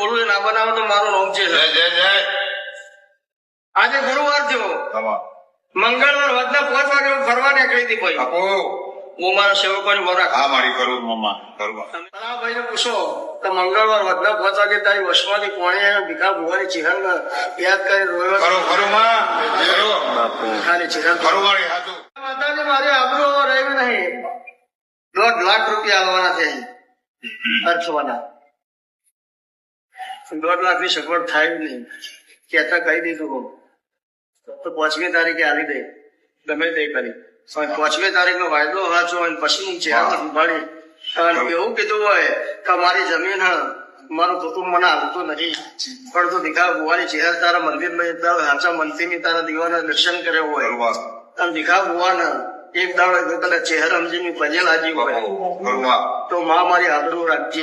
બોલું ના બનાવો તો મારું નામ છે. આજે ગુરુવાર થયો, મંગળવાર વધના 5 વાગે હું ફરવા નીકળી હતી ભાઈ. હું મારા સેવકોની વરાક મારી કરું મમ્મા કરવા ભાઈ ને પૂછો તો મંગળવાર વધના 5 વાગે તારી વશમાંથી કોણે ભીખા ભુવાની ચિહન યાદ કરી રોયો ખાલી ચિહન માતાજી મારી આબરૂ રહેવી નહીં. 1.5 લાખ રૂપિયા આવવાના છે ખર્ચવાના. 1.5 લાખની સગવડ થાય નહીં કેતા કહી દીધું તો 5મી તારીખે આવી દે ગમે તે કરી 5મી તારીખનો વાયદો વાંચો અને પછી ચહેરા સંભાળી એવું કીધું હોય કે મારી જમીન મારું કુટુંબ મને આવતું નથી પણ તું ભીખા ભુવાની ચહેરા તારા મંદિરમાં સાચા મંત્રી તારા દીવાના દર્શન કર્યો હોય અને ભીખા ભુવાના એક દાડો કદાચ ચહેરા સમજીને ભજે લાજી હોય તો માં મારી આબરૂ રાખજે.